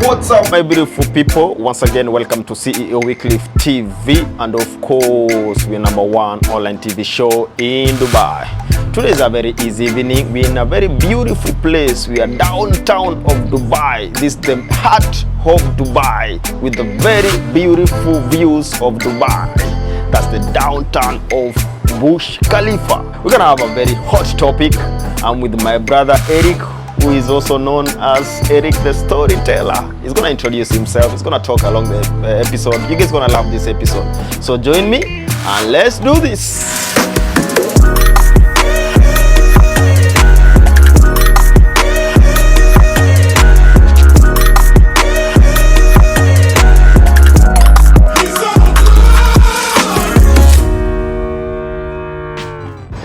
What's up, my beautiful people? Once again, welcome to CEO Weekly TV, and of course, we're #1 online TV show in Dubai. Today is a very easy evening. We're in a very beautiful place. We are downtown of Dubai. This is the heart of Dubai with the very beautiful views of Dubai. That's the downtown of Burj Khalifa. We're gonna have a very hot topic. I'm with my brother Eric, who is also known as Eric the Storyteller. He's gonna introduce himself. He's gonna talk along the episode. You guys gonna love this episode. So join me and let's do this.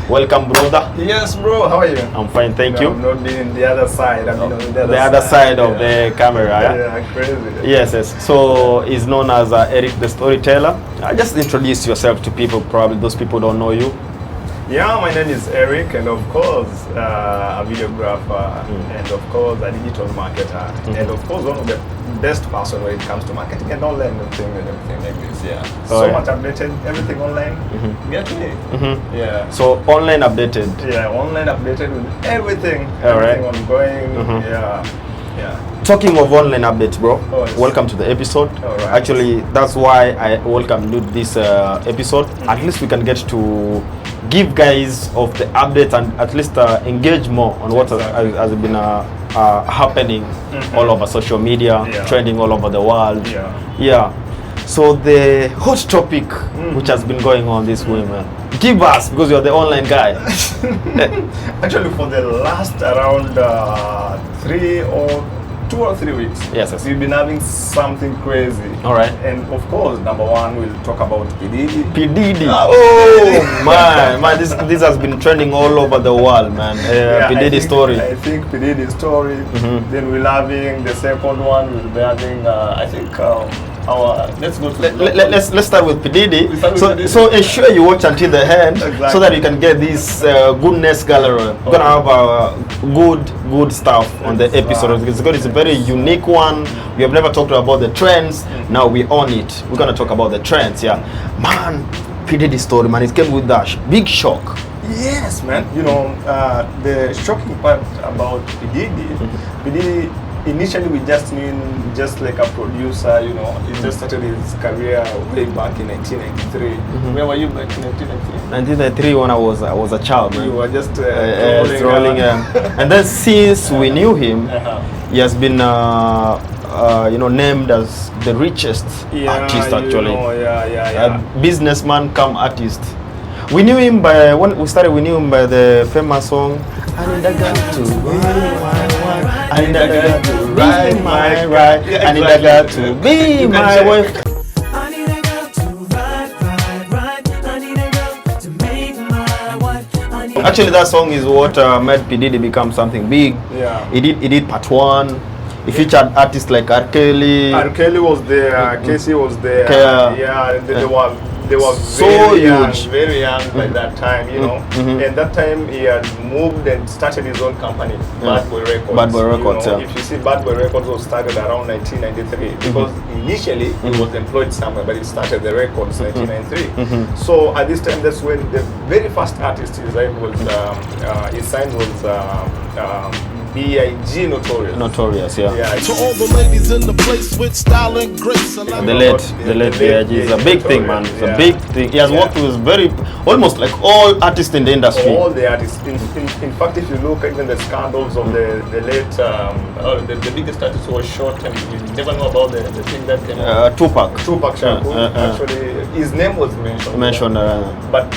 Welcome, brother. Yes, bro. How are you? I'm fine, thank you. I'm not being the other side. I'm on the other side of the camera. Yeah, crazy. Yes. So he's known as Eric the Storyteller. Just introduce yourself to people. Probably those people don't know you. Yeah, my name is Eric, and of course, a videographer, and of course, a digital marketer, and of course, one of the best person when it comes to marketing and online and everything like this. Yeah. Much updated, everything online. Get me. Yeah. So online updated. Yeah, online updated with everything. All right. Everything ongoing. Yeah. Talking of online updates, bro, yes. Welcome to the episode. All right. Actually, that's why I welcome you to this episode. At least we can get to give guys of the update and at least engage more on what has been happening all over social media, trending all over the world. Yeah. So the hot topic which has been going on this week, man. Give us, because you're the online guy. Actually, for the last around 2 or 3 weeks, yes, we've been having something crazy. All right. And of course, #1, we'll talk about P Diddy. P Diddy. Oh man, this has been trending all over the world, man. P Diddy story. I think P Diddy story. Then we'll having the second one. We'll be having let's start with P Diddy. So ensure you watch until the end, so that you can get this goodness gallery. We're gonna have good stuff on the episode. It's a very unique one. We have never talked about the trends. Now we own it. We're gonna talk about the trends. Yeah, man. P Diddy story, man. It came with that big shock. Yes, man. You know, the shocking part about P Diddy, initially we just knew him just like a producer, you know. He just started his career way back in 1993. Where were you back in 1993? 1993 when I was a child, man. You were just rolling. And then since we knew him, he has been named as the richest artist actually. Businessman come artist. We knew him by we knew him by the famous song I need a girl to ride, I need a girl to ride my ride, I need a girl to be my wife. I need a girl to ride, I need a girl to make my wife. Actually, that song is what made P Diddy become something big. Yeah. He did part 1. He featured artists like R. Kelly. R. Kelly was there, Casey was there. They were so very young by that time, you know. And that time he had moved and started his own company, Bad Boy Records. Bad Boy Records, you know, if you see, Bad Boy Records was started around 1993 because initially he was employed somewhere, but he started the records 1993. So at this time, that's when the very first artist he signed was B.I.G. Notorious, yeah. To all the ladies in the place with style and grace. The late B.I.G. is a big thing, man. It's a big thing. He has worked with almost like all artists in the industry. All the artists. In fact, if you look even the scandals of the late, the biggest artist who was shot, and you never know about the thing that came out. Tupac Shakur. Actually, his name was mentioned. But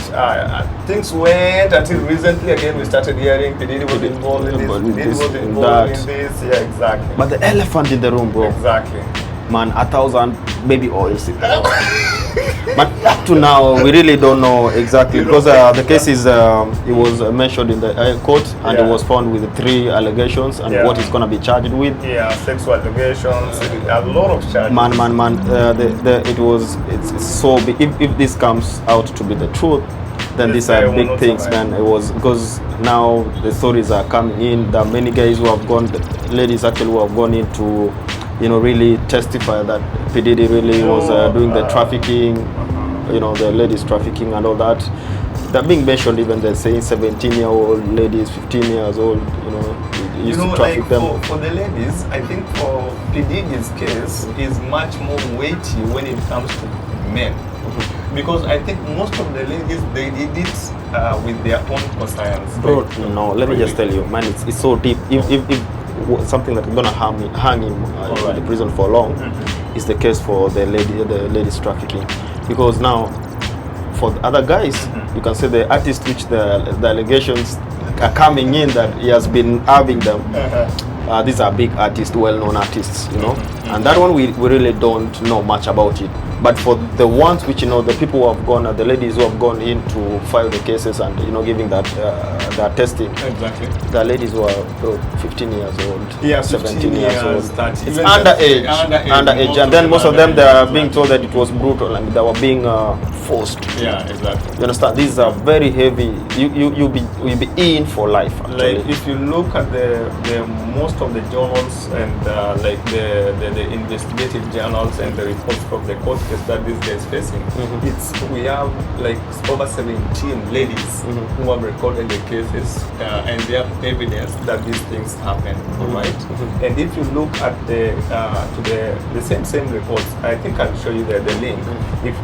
things went until recently. Again, we started hearing P Diddy was involved in this. Yeah, exactly. But the elephant in the room, bro. Exactly. Man, 1,000 baby oils. But up to now, we really don't know exactly because the case is it was mentioned in the court and it was found with 3 allegations and what he's gonna be charged with. Yeah, sexual allegations, a lot of charges. Man, it's so big. If this comes out to be the truth, then these are big things, man. It was because now the stories are coming in. There are many guys who have gone, ladies actually who have gone into really testify that P Diddy really was doing the trafficking, the ladies trafficking and all that. They're being mentioned, even they're saying 17-year-old ladies, 15 years old, used to traffic them. For the ladies, I think for P Diddy's case is much more weighty when it comes to men. Because I think most of the ladies, they did it with their own conscience. Bro, no, let me just tell you, man, it's so deep. If something that's gonna hang him in the prison for long is the case for the ladies trafficking. Because now, for the other guys, you can say the artists which the allegations are coming in that he has been having them. These are big artists, well-known artists, and that one we really don't know much about it. But for the ones which the people who have gone, the ladies who have gone in to file the cases and giving that testing, exactly, the ladies who are 15 years old, 17 years old, 30, it's underage, and then most of them they are being told that it was brutal and they were being forced. Yeah, exactly. You understand? These are very heavy. You'll be in for life. Actually. Like if you look at the most of the journals and the investigative journals and the reports from the court case that this guy is facing, we have like over 17 ladies who have recorded the cases and they have evidence that these things happen, right? And if you look at the same reports, I think I'll show you the link. If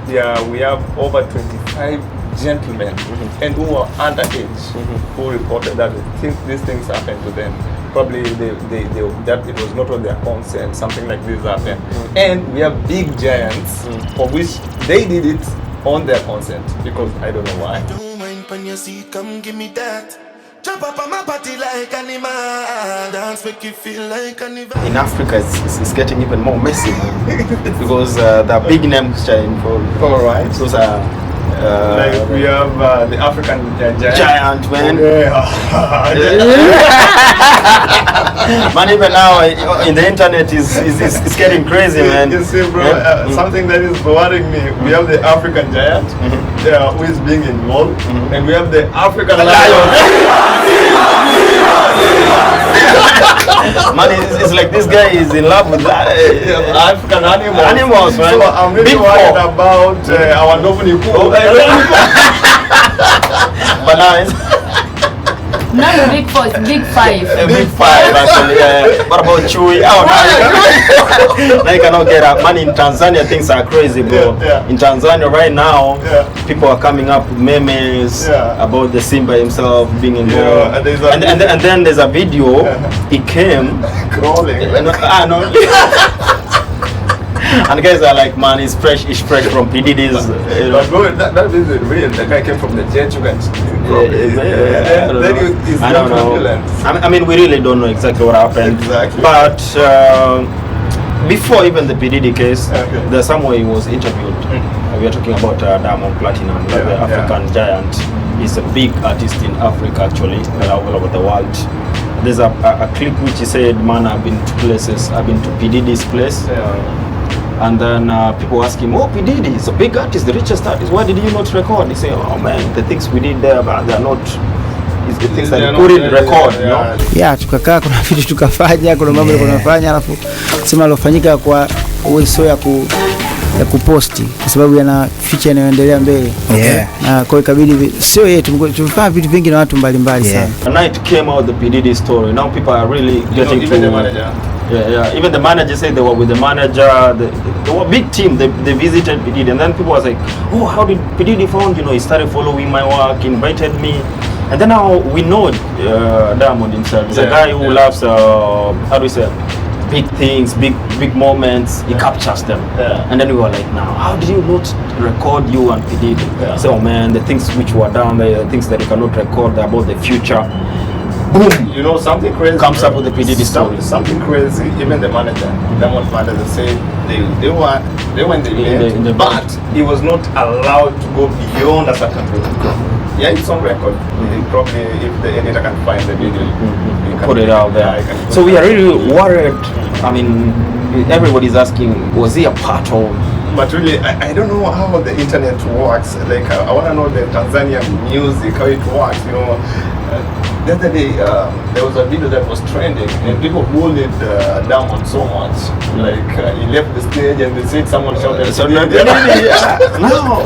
we have over 25 gentlemen and who are underage who reported that these things happened to them. Probably that it was not on their consent, something like this happened. And we have big giants for which they did it on their consent, because I don't know why. Don't mind on your seat, come give me that. Jump up on my body like animal. Dance make you feel like animal. In Africa, it's getting even more messy because the big names are involved. All right. Those like we have the African giant man. Okay. Man, even now in the internet is getting crazy, man. You see, bro, something that is worrying me. We have the African giant who is being involved, and we have the African lion. Man, it's like this guy is in love with African animals. Animals, man. So I'm really worried about our Novuni. But now it's not a big four, it's big five. a big five actually. What about Chewy? Oh, now you cannot get up. Man, in Tanzania things are crazy, bro. In Tanzania right now, people are coming up with memes about the Simba himself being involved. And then there's a video. He came crawling. And guys are like, man, it's fresh from P Diddy's. But bro, that is real. The guy came from the jet. You can I don't know. I mean, we really don't know exactly what happened. Exactly. But before even the P Diddy case, there's somewhere he was interviewed. We are talking about Diamond Platinum, the African giant. He's a big artist in Africa, actually, all over the world. There's a clip which he said, man, I've been to places. I've been to P Diddy's place. And then people ask him, oh, P Diddy is a big artist, the richest artist. Why did you not record? He say, oh man, the things we did there, but they're not. It's the things that we couldn't record, you know? Yeah, tukakaa, kuna vitu tukafanya, kuna mambo tunafanya, alafu sema alofanyika kwa uwezo ya kuposti kwa sababu yana feature inayoendelea mbele. Na kwa ikabidi sio yetu tumefanya vitu vingi na watu mbalimbali sana. The night came out the P Diddy story. Now people are really getting to the manager. Even the manager said they were with the manager. They were a big team. They visited P Diddy, and then people was like, oh, how did P Diddy found? He started following my work, invited me, and then now we know Diamond himself. He's a guy who loves how do we say, big things, big moments. He captures them, and then we were like, now how did you not record you and P Diddy? So, oh man, the things which were down there, the things that you cannot record about the future. Boom! You know, something crazy comes up with the P Diddy story. Something crazy. Even the manager, Diamond manager, said they were in the event, but he was not allowed to go beyond a certain point. Yeah, it's on record. Probably if the editor can find the video, you can put it out there. So we are really worried. I mean, everybody's asking, was he a part of But really, I don't know how the internet works. Like, I want to know the Tanzanian music, how it works, you know. The other day, there was a video that was trending, and people bullied Diamond so much. Like, he left the stage and they said someone shouted. So no,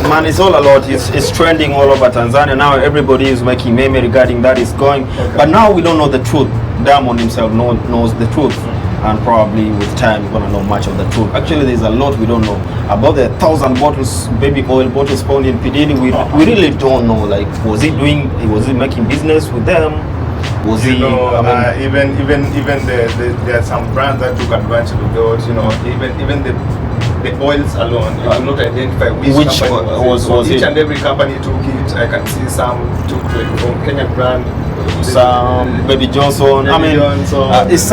man, it's all a lot. It's trending all over Tanzania now. Everybody is making meme regarding that. It's going, but now we don't know the truth. Diamond himself knows the truth, and probably with time we're gonna know much of the truth. Actually, there's a lot we don't know about the 1,000 bottles, baby oil bottles found in P Diddy. We really don't know. Like, was he making business with them? Was he? Even there are some brands that took advantage of those. You know, even the oils alone, you cannot identify which company was it. Each and every company took it. I can see some took like from Kenyan brand. Some Baby Johnson. It's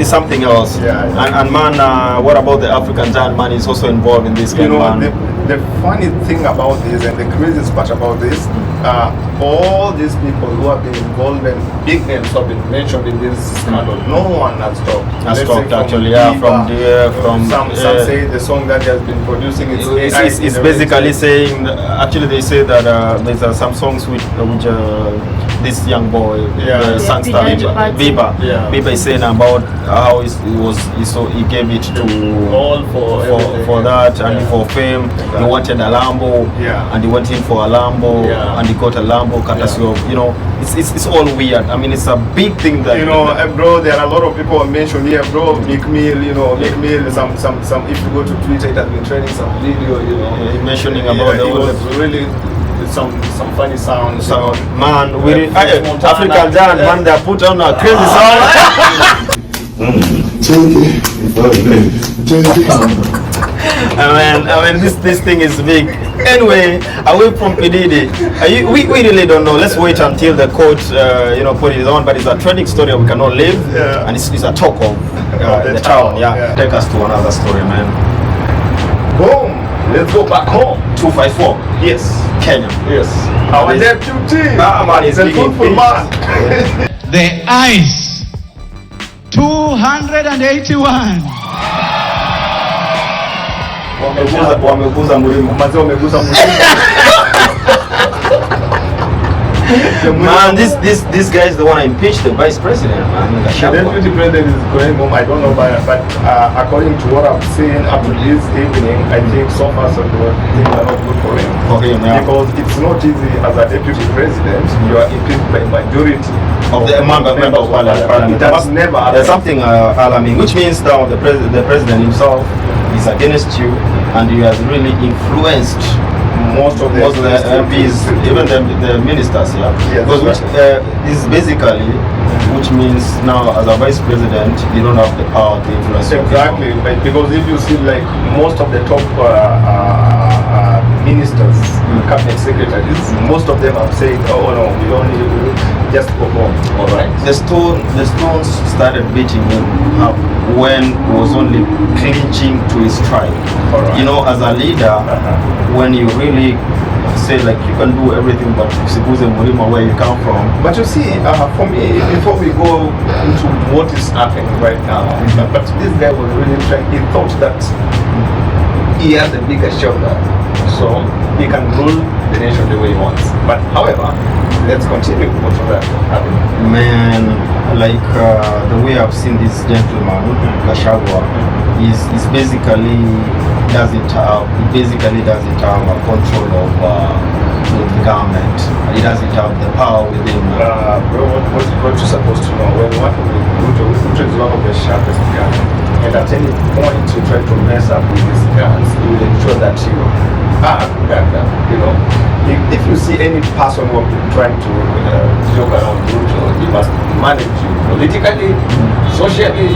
something else. Yeah. And man, what about the African giant? Man is also involved in this. You know, the funny thing about this and the craziest part about this, all these people who have been involved and big names have been mentioned in this scandal. No one has stopped. Actually, from some say the song that he has been producing it's basically saying. Actually, they say that there's some songs which this young boy, Sunstar Bieber. Bieber is saying about how he gave it to all for that and for fame. He wanted a Lambo, and he went in for a Lambo, and he got a Lambo courtesy of, you know, it's all weird. I mean, it's a big thing that, you know, bro. There are a lot of people mentioned here, bro. Meek Mill, you know, Meek Mill. Some. If you go to Twitter, it has been trending some video, you know, mentioning about it was really some funny sounds. So, man, African giant, man, they put on a crazy sound. I mean, this thing is big. Anyway, away from P Diddy, we really don't know. Let's wait until the court, put it on. But it's a trending story we cannot live, and it's a talk of the town. Take us to another story, man. Boom. Let's go back home. 254. Yes. Kenya. Yes. Our deputy. Man, is a fruitful man. The ice. 281. Wameguza mlima. Man, this guy is the one who impeached the vice president, man. The deputy president is going home. I don't know, but according to what I've seen up to this evening, I think so far so good. Things are not good for him. Because it's not easy as a deputy president. You are impeached by majority of the members of parliament. It has never happened. There's something alarming, which means now the president himself is against you, and he has really influenced most of the MPs, even the ministers, because which is basically, which means now as a vice president, you don't have the power to influence. Exactly, because if you see like most of the top ministers, cabinet secretaries, most of them have said, oh no, we don't need just go home. All right. The stones started beating him up when he was only clinching to his tribe. Right. You know, as a leader, when you really say like you can do everything but Sibuze Mulima where you come from. But you see, for me, before we go into what is happening right now, but this guy was really trying, he thought that he has a bigger shoulder, so he can rule the nation the way he wants. But however, let's continue what that happening. Man, like the way I've seen this gentleman, Gachagua, is basically doesn't have a control of the government. He doesn't have the power within. Bro, what you're supposed to know, when one Ruto is one of the sharpest guys, and at any point you try to mess up with these guys, you will ensure that you you know. If you see any person who is trying to joke around Ruto, he must manage you politically, socially,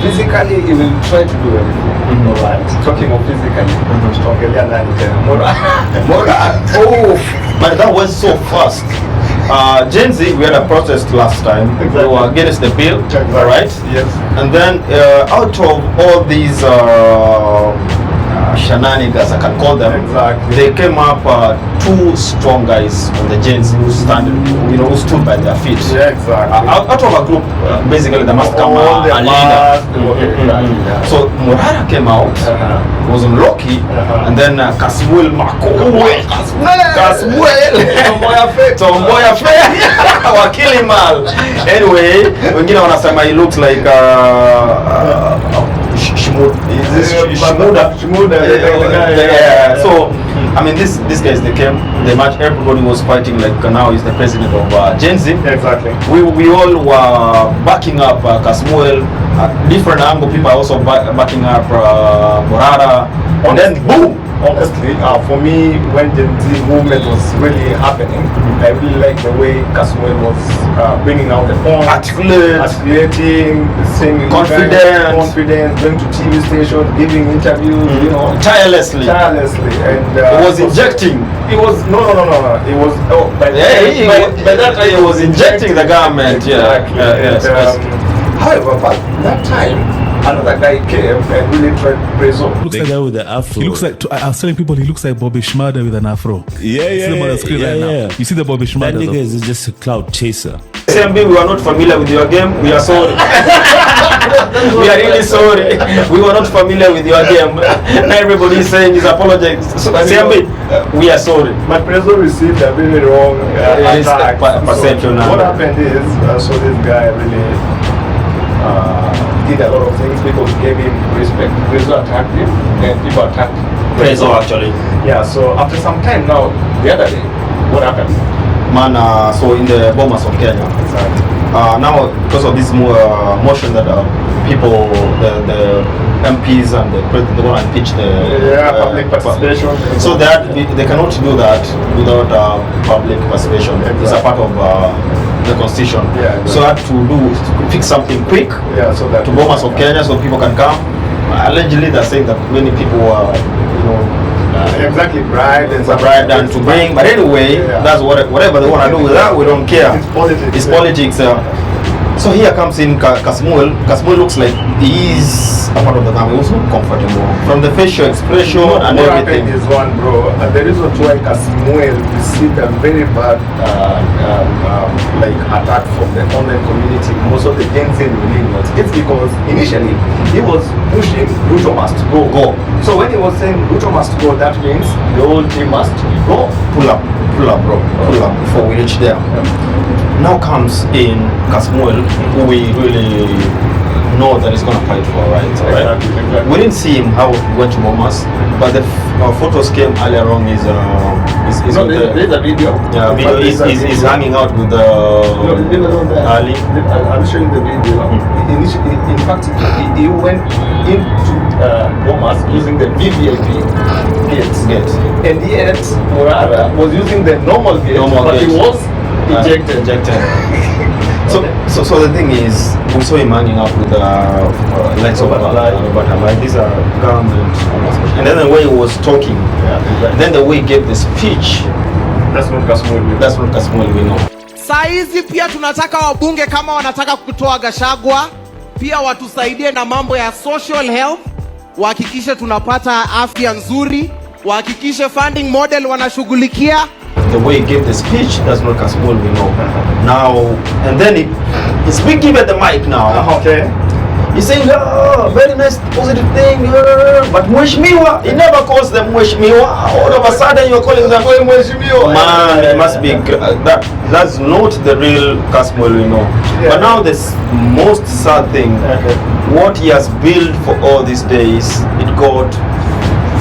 physically. He will try to do everything. Alright. Talking of physically, but that was so fast. Gen Z, we had a protest last time. Exactly. We were against the bill, exactly. right? Yes. And then out of all these shenanigans, I can call them. Exactly. They came up two strong guys on the Gen Z who who stood by their feet. Yeah, exactly. Out of a group, basically, there must come All a the leader. Exactly, yeah. So Morara came out, was on Loki, and then Kasmuel Tomboya Fair wakili mal. Anyway, wengine wanasema he looks like Shmuda. Yeah. So I mean, these guys, they came, they matched. Everybody was fighting like now he's the president of Gen Z. Exactly. We all were backing up Kasmuel. Different angle people are also backing up Morara. And then boom. Honestly, for me, when the movement was really happening, I really liked the way Kasmuel was bringing out the point, articulating, singing, confidence, going to TV stations, giving interviews, tirelessly, and it was injecting. It was no. It was by that time it was injecting the government. Exactly. However, by that time, another guy came and really tried to praise him. Looks like that with the afro. He looks like, I was telling people, he looks like Bobby Schmurda with an afro. Yeah. See them on the screen right now. You see the Bobby Schmurda? That nigga is just a cloud chaser. SMB, we are not familiar with your game. We are sorry. We are really sorry. We were not familiar with your game. Now everybody is saying he's apologizing. So, SMB, we are sorry. My president received a really wrong attack. Perception. What happened is, so this guy really did a lot of things. People gave him respect. Prezo attacked him, and people attacked Prezo actually. Yeah, so after some time now, the other day, what happened? Man, so in the bombers of Kenya, Exactly. now because of this motion that people, the MPs and the president, they want to impeach the public participation. So that they cannot do that without public participation. It's a part of the constitution. Yeah, exactly. So I had to fix something quick So that to bombers of Kenya so people can come. Allegedly, they're saying that many people are, exactly bribed and to bring. But anyway, that's whatever they want to do with that. We don't care. It's politics. It's politics. So here comes in Kasmuel. Kasmuel looks like he's a part of the family. He was not comfortable from the facial expression and what everything. happened is one, bro. The reason why Kasmuel received a very bad attack from the online community, most of the Gen Z really not. It's because initially he was pushing Ruto must go. So when he was saying Ruto must go, that means the whole team must go. Pull up, bro. Pull up before we reach there. Now comes in Kasmuel, who we really know that he's going to fight for our rights. Exactly. We didn't see him how he went to Bomas, but the photos came earlier on. There's a video. Yeah, video. He's hanging out with Ali. I'll show you the video. Initially, in fact, he went into Bomas using the VVIP gate. And yet Morara was using the normal gate, but he was ejected. So the thing is, we saw him hanging up with the likes of Butterfly. These are government. And then the way he was talking, then the way he gave the speech, that's not Kasmuel we know. Saa hizi pia tunataka wabunge kama wanataka kutoa Gachagua, pia watusaidie na mambo ya social health, wahakikishe tunapata afya nzuri, wahakikishe funding model wanashughulikia. The way he gave the speech, that's not Kasmuel we know. Now, and then he's been given the mic now. Okay. He's saying, very nice, positive thing, but Mheshimiwa, he never calls them Mheshimiwa. All of a sudden you're calling them Mheshimiwa. Man, it must be, that's not the real Kasmuel we know. Yeah. But now the most sad thing, what he has built for all these days, it got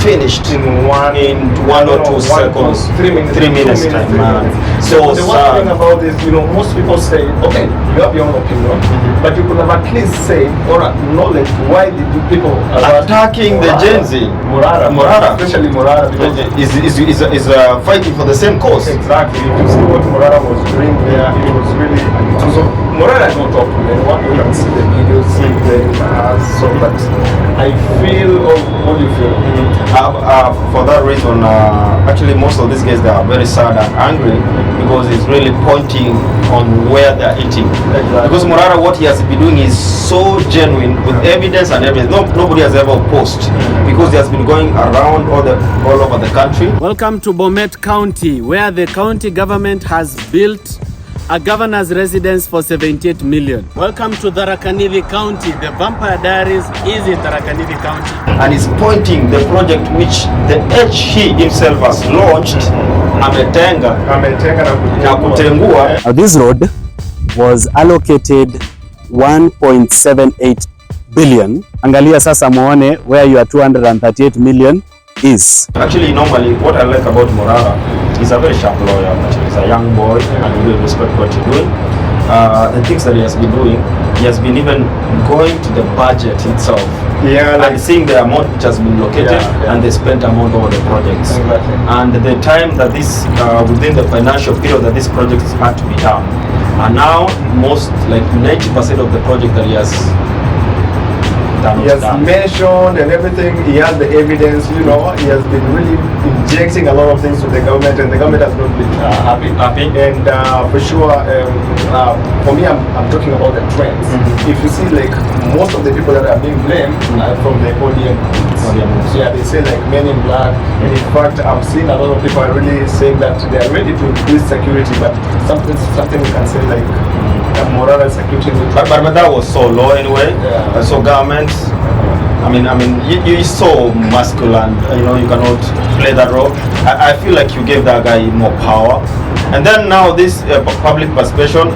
finished in one or two seconds, 3 minutes time, man. So the one thing about this, most people say, okay, you have your own opinion, but you could have at least say or acknowledge why the people are attacking the Gen Z. Morara, especially Morara, because is fighting for the same cause. Exactly. If you see what Morara was doing there, it was really. So Morara don't talk to anyone. You can see the videos, so that I feel, what do you feel? For that reason, actually most of these guys, they are very sad and angry because it's really pointing on where they're eating. Exactly. Because Morara, what he has been doing is so genuine with evidence and everything. Nobody has ever opposed because he has been going around all over the country. Welcome to Bomet County, where the county government has built a governor's residence for 78 million. Welcome to Tharaka Nithi County. The Vampire Diaries is in Tharaka Nithi County. And he's pointing the project which the he himself has launched, Ametenga na kutengua. This road was allocated 1.78 billion. Angalia sasa muone where your 238 million is. Actually, normally, what I like about Morara, he's a very sharp lawyer. He's a young boy, and we really respect what he's doing. The things that he has been doing, he has been even going to the budget itself, and seeing the amount which has been located and the spent amount over the projects, and the time that this within the financial period that these projects had to be done, and now most like 90% of the project that he has mentioned and everything. He has the evidence, you know. He has been really injecting a lot of things to the government, and the government has not been happy. And for sure, for me, I'm talking about the trends. If you see, like, most of the people that are being blamed are from the ODM. Yeah, they say like Men in Black, and in fact, I've seen a lot of people are really saying that they are ready to increase security, but something we can say like Morara security. But that was so low anyway. So government, I mean, you're so masculine. You know, you cannot play that role. I feel like you gave that guy more power. And then now this public participation,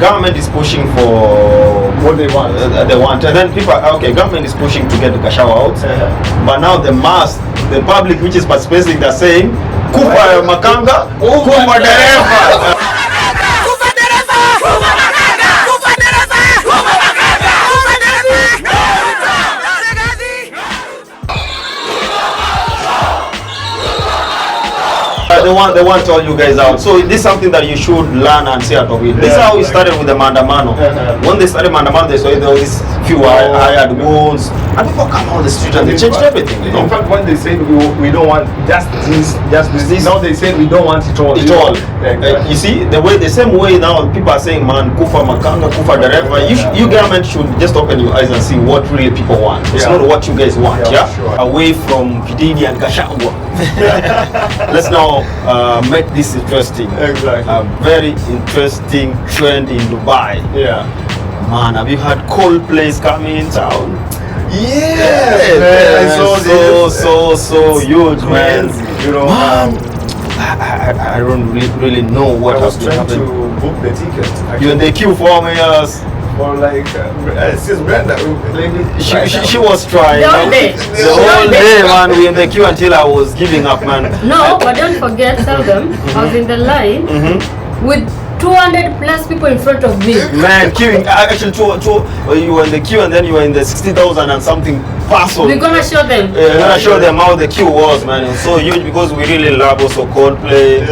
government is pushing for what they want. And then people, okay, government is pushing to get the Gachagua out. But now the public which is participating, they're saying, Kufa Makanga, Kufa Dereva. They want all you guys out. So this is something that you should learn and see out of it. This is how we started with the Mandamano. When they started Mandamano, they saw all these few hired wounds, and people come on the street and they changed everything. You know? In fact, when they said we don't want just this, now they say we don't want it all. You see, the same way now people are saying, man, Kufa Makanga, Kufa Dereva. You government should just open your eyes and see what really people want. It's not what you guys want. Sure. Away from P Diddy and Gachagua. Let's now make this interesting. Exactly. A very interesting trend in Dubai. Yeah. Man, have you heard Coldplay coming in town? Yes, so huge, man. You know, I don't really know what has been happening. To book the ticket. You're in the queue for me, yes. For like, since Brenda, she was trying. The whole day. The whole day, man. We in the queue until I was giving up, man. No, but don't forget, tell them, I was in the line with 200 plus people in front of me. Man, queuing. Actually, you were in the queue and then you were in the 60,000 and something parcel. We're gonna show them. We're gonna show them how the queue was, man. It's so huge because we really love also Coldplay,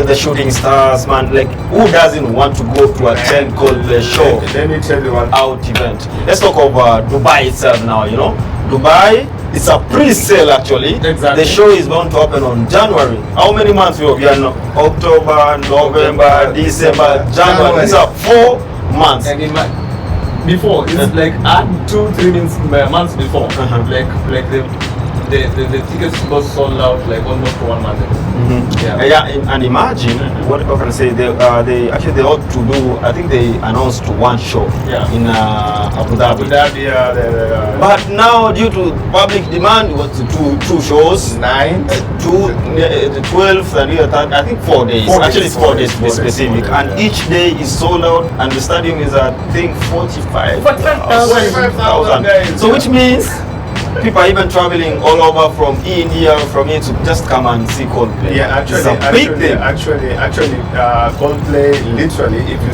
the shooting stars, man. Like, who doesn't want to go to attend Coldplay show? Let me tell you one out event. Let's talk of Dubai itself now. You know, Dubai. It's a pre-sale actually. Exactly. The show is going to happen on January. How many months we have? We are now October, November, December, January. These are 4 months. And before, it's like add 2-3 months before. Like the tickets got sold out like almost 1 month ago. And imagine what I can say. They ought to do. I think they announced one show in Abu Dhabi. But now, due to public demand, what two shows? 9, 2, 12, and I think 4 days. Actually, it's 4 days to be specific. And each day is sold out, and the stadium is I think 45,000. So which means people are even traveling all over from India, from here to just come and see Coldplay. Yeah, actually, Coldplay, literally, if you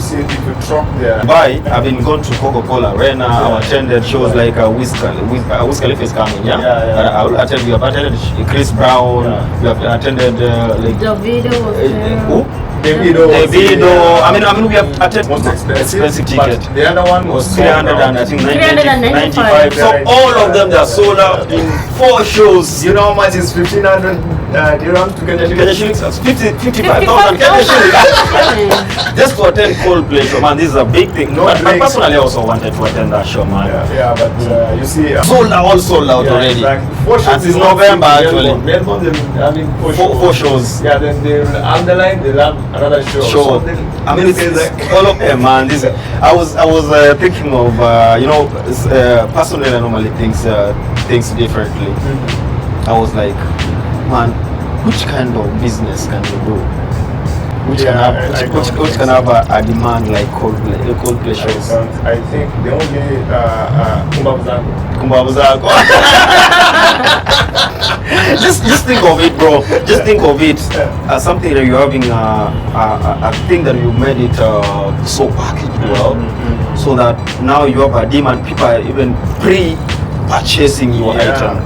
truck there. Dubai, I've been going to Coca-Cola Arena. I've attended shows like Wiz Khalifa is coming. We have attended Chris Brown. We have attended like Davido was there. Who? Davido. I mean, we have attended most expensive ticket. But the other one was 300 and I think 395. So all of them, they are sold out in 4 shows. You know how much is 1,500 dirhams to Kenya shillings? 55,000 Kenya shillings. Just to attend Coldplay show, man. This is a big thing. No, but personally, I also wanted to attend that show, man. Yeah, but you see, sold out already. Exactly. 4 shows. And it's November actually. Melbourne, they're having 4 shows. Yeah, then they'll underline, they'll have another show. Sure. So I mean, it's all of them, man. This, I was thinking of, personally, I normally think things differently. I was like, man, which kind of business can you do? Which can have a demand like Coldplay shows? I think the only Kumbabuzago. just think of it, bro. Just think of it as something that you're having a thing that you made it so packaged well, so that now you have a demand. People are even pre-purchasing your item.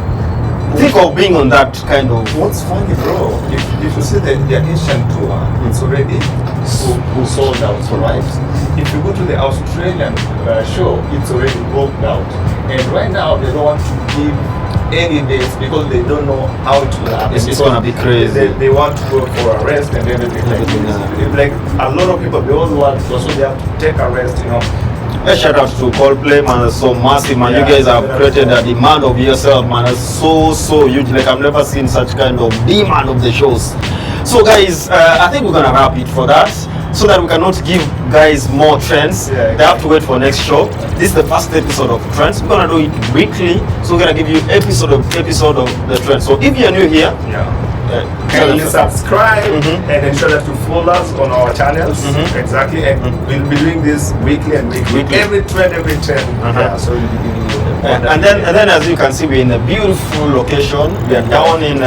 Think of being on that kind of. What's funny, bro? If you see the Asian tour, it's already sold out, right? If you go to the Australian show, it's already booked out. And right now, they don't want to give any dates because they don't know how it will happen. It's gonna be crazy. They want to go for a rest and everything. Like a lot of people, they all want to, so they have to take a rest, you know. A shout out to Coldplay, man. It's so massive, man. You guys have created a demand of yourself, man. It's so huge. Like I've never seen such kind of demand of the shows. So guys, I think we're gonna wrap it for that, so that we cannot give guys more trends. They have to wait for next show. This is the first episode of Trends. We're gonna do it weekly, so we're gonna give you episode of the Trends. So if you're new here, kindly subscribe and ensure that you follow us on our channels. Exactly, and we'll be doing this weekly and weekly. Every trend. Yeah, so we'll be giving you and then as you can see, we're in a beautiful location. We are down in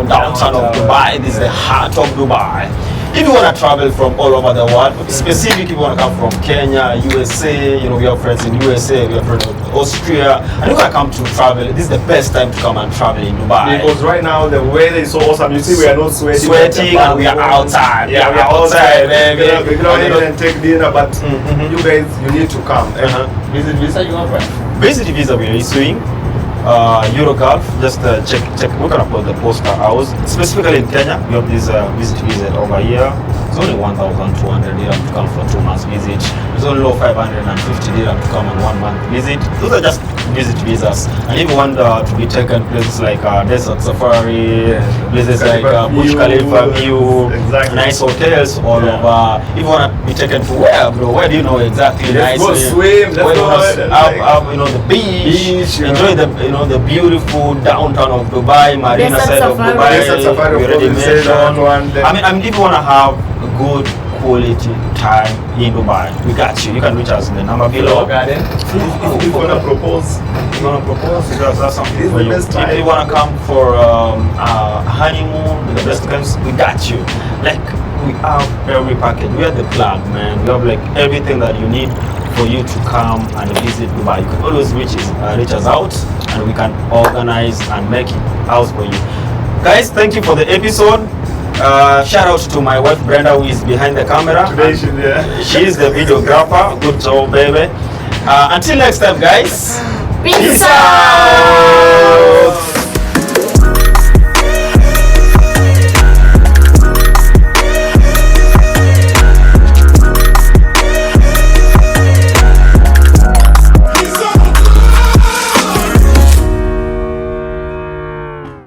downtown of Dubai. This is the heart of Dubai. If you want to travel from all over the world, specifically if you want to come from Kenya, USA, we have friends in USA, we have friends in Austria, and you want to come to travel, this is the best time to come and travel in Dubai. Because right now the weather is so awesome. You see, we are not sweating and we are outside. Yeah, we are outside, baby. We go in and take dinner, but you guys, you need to come. Visit Visa, you have friends? Visit Visa, we are issuing. Eurogulf, just check. We're gonna put the poster out. Specifically in Kenya, we have this visit visa over here. It's only 1,200 dirham to come for 2 months visit. It's only 550 dirham to come on 1 month visit. Those are just visit visas. And if you want to be taken places like Desert Safari, places like Burj Khalifa view, nice hotels all over. If you want to be taken to where, bro? Where do you know exactly? Let's go swim. Let's go have the beach. Enjoy the beautiful downtown of Dubai, Marina side of Dubai. Desert Safari, we already mentioned. I mean, if you want to have a good quality time in Dubai, we got you. You can reach us in the number below. If you want to propose, that's something for you. If you want to come for a honeymoon, the best times, we got you. Like, we have every package. We are the plug, man. We have like everything that you need for you to come and visit Dubai. You can always reach us out, and we can organize and make it house for you. Guys, thank you for the episode. Shout out to my wife Brenda, who is behind the camera. Today she is the videographer. Good job, baby. Until next time, guys. Peace out.